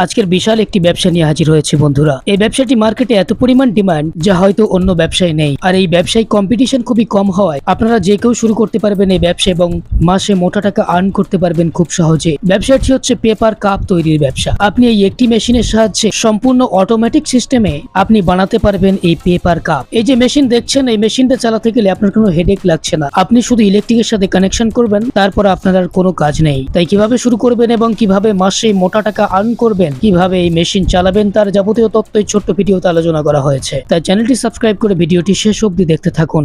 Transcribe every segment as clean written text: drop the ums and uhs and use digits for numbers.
আজকের বিশাল একটি ব্যবসা নিয়ে হাজির হয়েছে বন্ধুরা। এই ব্যবসাটি মার্কেটে এত পরিমাণ ডিমান্ড যা হয়তো অন্য ব্যবসায় নেই। আর এই ব্যবসায় কম্পিটিশন খুবই কম হওয়ায় আপনারা যে কেউ শুরু করতে পারবেন এই ব্যবসা এবং মাসে মোটা টাকা আর্ন করতে পারবেন খুব সহজে। ব্যবসাটি হচ্ছে পেপার কাপ তৈরির ব্যবসা। আপনি এই একটি মেশিনের সাহায্যে সম্পূর্ণ অটোমেটিক সিস্টেমে আপনি বানাতে পারবেন এই পেপার কাপ। এই যে মেশিন দেখছেন, এই মেশিনটা চালাতে গেলে আপনার কোনো হেডেক লাগছে না। আপনি শুধু ইলেকট্রিকের সাথে কানেকশন করবেন, তারপর আপনার আর কোনো কাজ নেই। তাই কিভাবে শুরু করবেন এবং কিভাবে মাসে মোটা টাকা আর্ন করবেন, কিভাবে এই মেশিন চালাবেন, তার যাবতীয় তথ্য এই ছোট্ট ভিডিওতে আলোচনা করা হয়েছে। তাই চ্যানেলটি সাবস্ক্রাইব করে ভিডিওটি শেষ অবধি দেখতে থাকুন।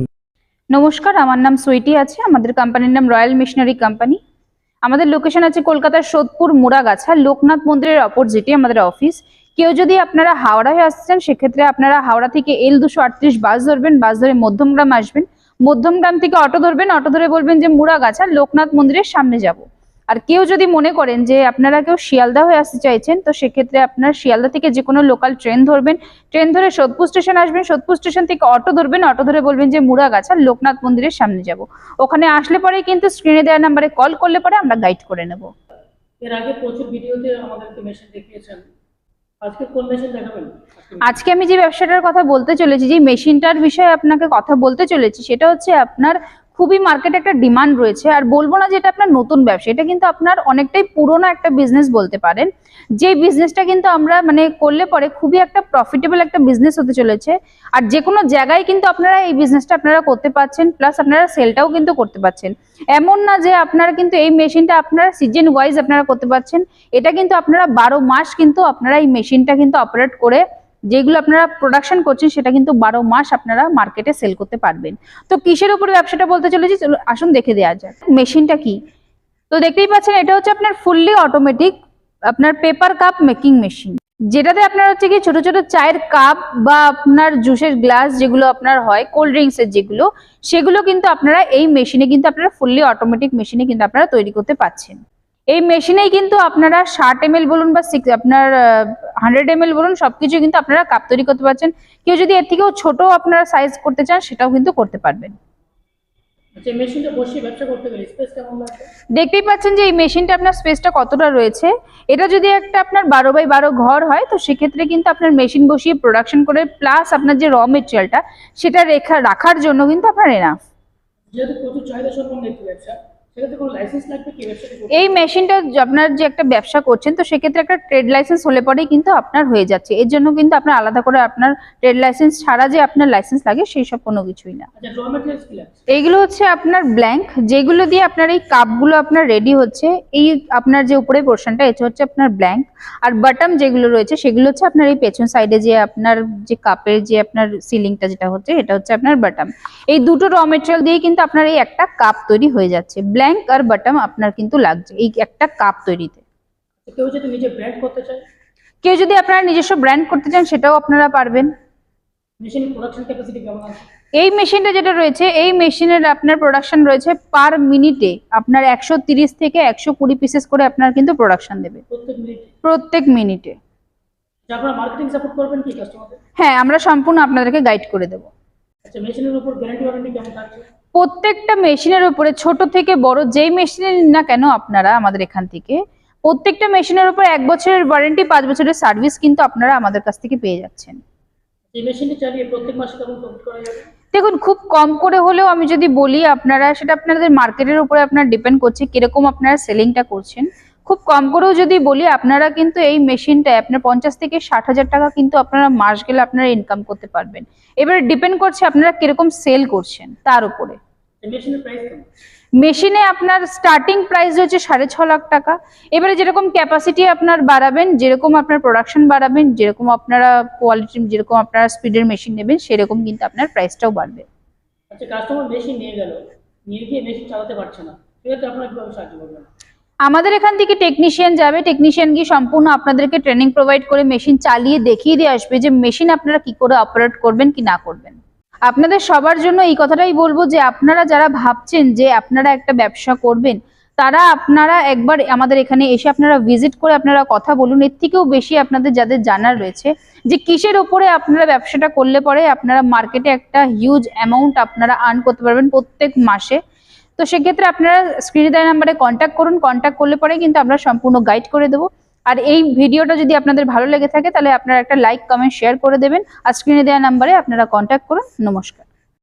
নমস্কার, আমার নাম সুইটি আছে। আমাদের কোম্পানির নাম রয়্যাল মেশিনারি কোম্পানি। আমাদের লোকেশন আছে কলকাতার সোদপুর মুড়াগাছা, লোকনাথ মন্দিরের অপোজিটে আমাদের অফিস। কেউ যদি আপনারা হাওড়া হয়ে আসছেন, সেক্ষেত্রে আপনারা হাওড়া থেকে L238 বাস ধরবেন, বাস ধরে মধ্যমগ্রাম আসবেন। মধ্যমগ্রাম থেকে অটো ধরবেন, অটো ধরে বলবেন যে মুড়াগাছা লোকনাথ মন্দিরের সামনে যাব। আর কেউ যদি মনে করেন যে আপনারা কেউ শিয়ালদা হয়ে আসতে চাইছেন, তো সেক্ষেত্রে আপনার শিয়ালদা থেকে যে কোনো লোকাল ট্রেন ধরবেন, ট্রেন ধরে সোদপুর স্টেশন আসবেন, সোদপুর স্টেশন থেকে অটো ধরবেন, অটো ধরে বলবেন যে মুড়াগাছা লোকনাথ মন্দিরের সামনে যাব। ওখানে আসলে পরে কিন্তু স্ক্রিনে দেওয়া নাম্বারে কল করলে পরে আমরা গাইড করে নেব। এর আগে প্রচুর ভিডিওতে আমাদেরকে মেশিন দেখিয়েছেন, আজকে কোন মেশিন দেখাবেন? আজকে আমি যে ব্যবসাটার কথা বলতে চলেছি, যে মেশিনটার বিষয়ে আপনাকে কথা বলতে চলেছি, সেটা হচ্ছে আপনার খুবই মার্কেটে একটা ডিমান্ড রয়েছে। আর বলবো না যে এটা আপনার নতুন ব্যবসা, এটা কিন্তু আপনার অনেকটাই পুরোনো একটা বিজনেস বলতে পারেন। যে বিজনেসটা কিন্তু আমরা করলে পরে খুবই একটা প্রফিটেবল একটা বিজনেস হতে চলেছে। আর যে কোনো জায়গায় কিন্তু আপনারা এই বিজনেসটা আপনারা করতে পারছেন, প্লাস আপনারা সেলটাও কিন্তু করতে পারছেন। এমন না যে আপনারা কিন্তু এই মেশিনটা আপনারা সিজন ওয়াইজ আপনারা করতে পারছেন। এটা কিন্তু আপনারা 12 মাস কিন্তু আপনারা এই মেশিনটা কিন্তু অপারেট করে যেগুলো আপনারা প্রোডাকশন করছেন, সেটা কিন্তু 12 মাস আপনারা মার্কেটে সেল করতে পারবেন। তো কিসের উপরে ব্যবসাটা বলতে চলেছি, আসুন দেখে দেওয়া যাক মেশিনটা কি। তো দেখতেই পাচ্ছেন, এটা হচ্ছে আপনার ফুললি অটোমেটিক আপনার পেপার কাপ মেকিং মেশিন, যেটাতে আপনার হচ্ছে কি ছোট ছোট চায়ের কাপ বা আপনার জুসের গ্লাস যেগুলো আপনার হয়, কোল্ড ড্রিঙ্কস এর যেগুলো, সেগুলো কিন্তু আপনারা এই মেশিনে কিন্তু আপনারা ফুললি অটোমেটিক মেশিনে কিন্তু আপনারা তৈরি করতে পারছেন। এই মেশিনেই কিন্তু আপনারা 60 ml বলুন বা আপনার 100 ml বলুন, সবকিছু কিন্তু আপনারা কাপ তৈরি করতে পারছেন। কেউ যদি এর থেকেও ছোট আপনারা সাইজ করতে চান, সেটাও কিন্তু করতে পারবেন। আচ্ছা, মেশিনটা বসিয়ে ব্যবসা করতে গেলে স্পেস কেমন লাগবে? দেখতেই পাচ্ছেন যে এই মেশিনটা আপনার স্পেসটা কতটা রয়েছে। এটা যদি একটা আপনার 12x12 ঘর হয়, তো সেক্ষেত্রে কিন্তু আপনার মেশিন বসিয়ে প্রোডাকশন করে প্লাস আপনার যে র মেটেরিয়ালটা সেটা রাখার জন্য কিন্তু আপনার এনাফ। যেহেতু প্রচুর চাহিদা সম্পন্ন একটি ব্যবসা, সেক্ষেত্রে কোনো লাইসেন্স লাগবে কি ব্যবসাটি করতে? এই মেশিনটা আপনার যে একটা ব্যবসা করছেন, তো সেক্ষেত্রে একটা ট্রেড লাইসেন্স হলে পরেই কিন্তু আপনার হয়ে যাচ্ছে। এর জন্য কিন্তু আপনার আলাদা করে আপনার ট্রেড লাইসেন্স ছাড়া যে আপনার লাইসেন্স লাগে সেই সব কোনো কিছুই না। আচ্ছা, র ম্যাটেরিয়ালস কি লাগছে? এইগুলো হচ্ছে আপনার ব্ল্যাঙ্ক, যেগুলো দিয়ে আপনার এই কাপগুলো আপনার রেডি হচ্ছে। এই আপনার যে উপরে পোর্শনটা, এটা হচ্ছে আপনার ব্ল্যাঙ্ক। আর বটম যেগুলো রয়েছে সেগুলো হচ্ছে আপনার এই পেছন সাইডে যে আপনার যে কাপের যে আপনার সিলিংটা যেটা হচ্ছে, এটা হচ্ছে আপনার বটম। এই দুটো র মেটেরিয়াল দিয়ে কিন্তু আপনার এই একটা কাপ তৈরি হয়ে যাচ্ছে। ব্ল্যাঙ্ক আর বটম আপনার কিন্তু লাগছে এই একটা কাপ তৈরিতে। কেউ যদি নিজে ব্র্যান্ড করতে চায়, কেউ যদি আপনারা নিজস্ব ব্র্যান্ড করতে চান, সেটাও আপনারা পারবেন। মেশিনের প্রোডাকশন ক্যাপাসিটি কেমন আছে? এই মেশিনটা যেটা রয়েছে, এই মেশিনের আপনার প্রোডাকশন রয়েছে পার মিনিটে আপনার 130 থেকে 120 পিসেস করে আপনার কিন্তু প্রোডাকশন দেবে প্রত্যেক মিনিটে। আপনারা মার্কেটিং সাপোর্ট করবেন কি কাস্টমারদের? হ্যাঁ, আমরা সম্পূর্ণ আপনাদেরকে গাইড করে দেব। আচ্ছা, মেশিনের উপর গ্যারান্টি ওয়ারেন্টি কেমন থাকছে? প্রত্যেকটা মেশিনের উপরে ছোট থেকে বড় যেই মেশিনে নিন না কেন আপনারা আমাদের এখান থেকে, প্রত্যেকটা মেশিনের উপর 1 বছরের ওয়ারেন্টি, 5 বছরের সার্ভিস কিন্তু আপনারা আমাদের কাছ থেকে পেয়ে যাচ্ছেন। এই মেশিনটি চালিয়ে প্রত্যেক মাসে কেমন প্রফিট করা যাবে? দেখুন, খুব কম করে হলেও আমি যদি বলি, আপনারা সেটা আপনাদের মার্কেটের উপরে আপনার ডিপেন্ড করছে কিরকম আপনারা সেলিংটা করছেন। খুব কম করেও যদি বলি, আপনারা কিন্তু এই মেশিনটায় আপনার 50 থেকে 60,000 টাকা কিন্তু আপনারা মাস গেলে আপনারা ইনকাম করতে পারবেন। এবারে ডিপেন্ড করছে আপনারা কিরকম সেল করছেন তার উপরে। মেশিনের প্রাইস কেমন? মেশিনে আপনার স্টার্টিং প্রাইস হচ্ছে 6.5 লাখ টাকা। এবারে যেরকম ক্যাপাসিটি আপনার বাড়াবেন, যেরকম আপনার প্রোডাকশন বাড়াবেন, যেরকম আপনারা কোয়ালিটি, যেরকম আপনারা স্পিডের মেশিন নেবেন, সেরকম কিন্তু আপনার প্রাইসটাও বাড়বে। আচ্ছা, কাস্টমার মেশিন নিয়ে গেল, নিয়ে গিয়ে মেশিন চালাতে পারছে না, সেক্ষেত্রে আপনারা কিভাবে সাহায্য করবেন? আমাদের এখান থেকে টেকনিশিয়ান যাবে, টেকনিশিয়ান গিয়ে সম্পূর্ণ আপনাদেরকে ট্রেনিং প্রোভাইড করে মেশিন চালিয়ে দেখিয়ে দিয়ে আসবে যে মেশিন আপনারা কি করে অপারেট করবেন কি না করবেন। আপনাদের সবার জন্য এই কথাটাই বলবো যে আপনারা যারা ভাবছেন যে আপনারা একটা ব্যবসা করবেন, তারা আপনারা একবার আমাদের এখানে এসে আপনারা ভিজিট করে আপনারা কথা বলুন। এর থেকেও বেশি আপনাদের যাদের জানার রয়েছে যে কিসের ওপরে আপনারা ব্যবসাটা করলে পরে আপনারা মার্কেটে একটা হিউজ অ্যামাউন্ট আপনারা আর্ন করতে পারবেন প্রত্যেক মাসে। তো সেক্ষেত্রে আপনারা স্ক্রিনে দেওয়া নাম্বারে কন্ট্যাক্ট করুন। কন্ট্যাক্ট করলে পরে কিন্তু আমরা সম্পূর্ণ গাইড করে দেবো। আর এই ভিডিওটা যদি আপনাদের ভালো লেগে থাকে তাহলে আপনারা একটা লাইক কমেন্ট শেয়ার করে দেবেন। আর স্ক্রিনে দেওয়া নাম্বারে আপনারা কন্ট্যাক্ট করুন। নমস্কার।